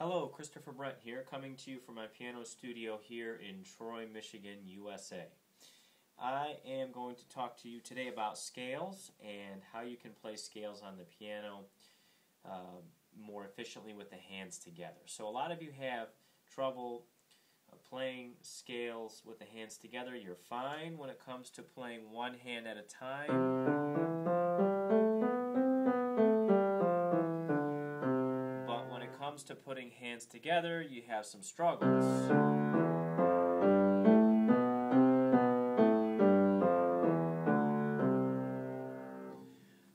Hello, Christopher Brent here, coming to you from my piano studio here in Troy, Michigan, USA. I am going to talk to you today about scales and how you can play scales on the piano more efficiently with the hands together. So a lot of you have trouble playing scales with the hands together. You're fine when it comes to playing one hand at a time. Comes to putting hands together, you have some struggles.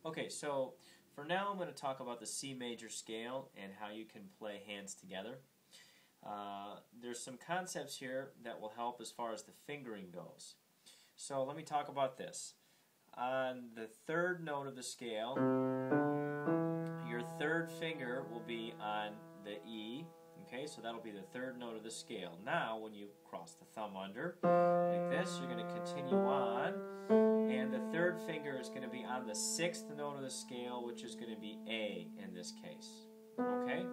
Okay, so for now I'm going to talk about the C major scale and how you can play hands together. There's some concepts here that will help as far as the fingering goes. So let me talk about this. On the third note of the scale, your third finger will be on the E, okay, so that'll be the third note of the scale. Now, when you cross the thumb under, like this, you're going to continue on, and the third finger is going to be on the sixth note of the scale, which is going to be A in this case, okay?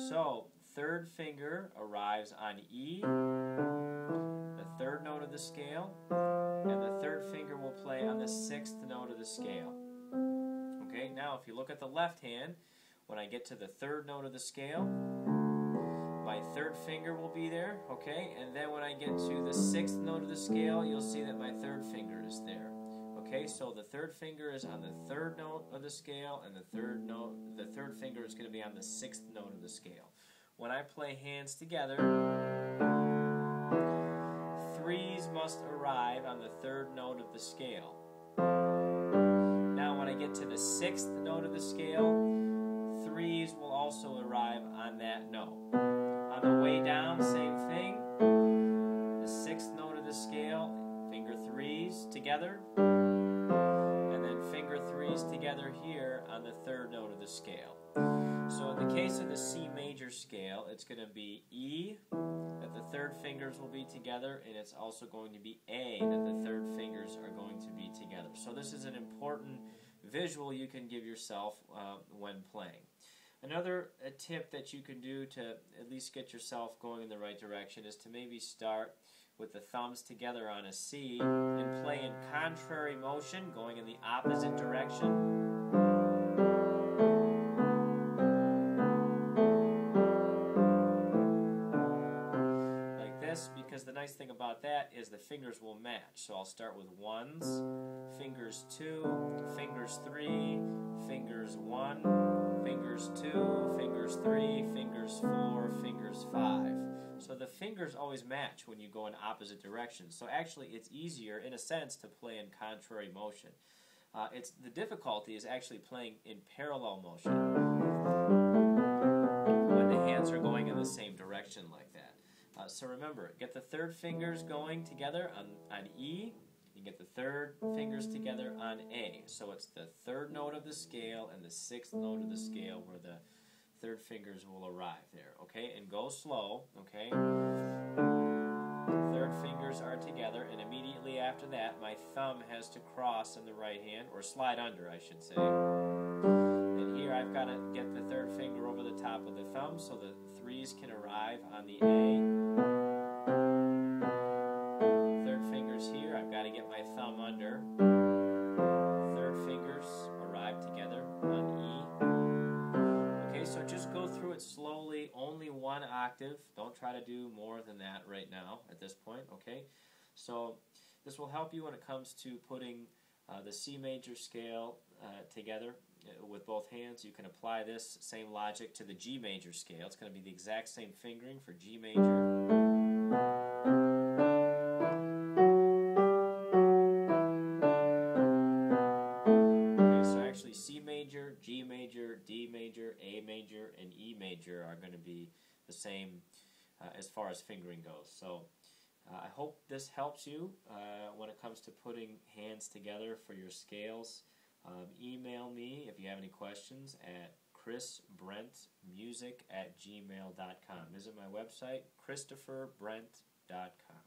So, third finger arrives on E, the third note of the scale, and the third finger will play on the sixth note of the scale. Okay, now if you look at the left hand, when I get to the third note of the scale, my third finger will be there, okay? And then when I get to the sixth note of the scale, you'll see that my third finger is there. Okay, so the third finger is on the third note of the scale, and the third finger is going to be on the sixth note of the scale. When I play hands together, threes must arrive on the third note of the scale. Now when I get to the sixth note of the scale, threes will also arrive on that note. On the way down, same thing. The sixth note of the scale, finger threes together, and then finger threes together here on the third note of the scale. So in the case of the C major scale, it's going to be E, that the third fingers will be together, and it's also going to be A, that the third fingers are going to be together. So this is an important visual you can give yourself when playing. Another tip that you can do to at least get yourself going in the right direction is to maybe start with the thumbs together on a C and play in contrary motion, going in the opposite direction. Because the nice thing about that is the fingers will match. So I'll start with ones, fingers two, fingers three, fingers one, fingers two, fingers three, fingers four, fingers five. So the fingers always match when you go in opposite directions. So actually it's easier in a sense to play in contrary motion. The difficulty is actually playing in parallel motion when the hands are going in the same direction like that. So remember, get the third fingers going together on E, you get the third fingers together on A. So it's the third note of the scale and the sixth note of the scale where the third fingers will arrive there, okay? And go slow, okay? Third fingers are together, and immediately after that, my thumb has to cross in the right hand, or slide under, I should say. And here I've got to get the third finger over the top of the thumb so the threes can arrive on the A. Third finger's here, I've got to get my thumb under. Third fingers arrive together on E. Okay, so just go through it slowly, only one octave. Don't try to do more than that right now at this point, okay? So this will help you when it comes to putting the C major scale together with both hands. You can apply this same logic to the G major scale. It's going to be the exact same fingering for G major. Okay, so actually C major, G major, D major, A major, and E major are going to be the same as far as fingering goes. So I hope this helps you when it comes to putting hands together for your scales. Email me if you have any questions at chrisbrentmusic@gmail.com. Visit my website, christopherbrent.com.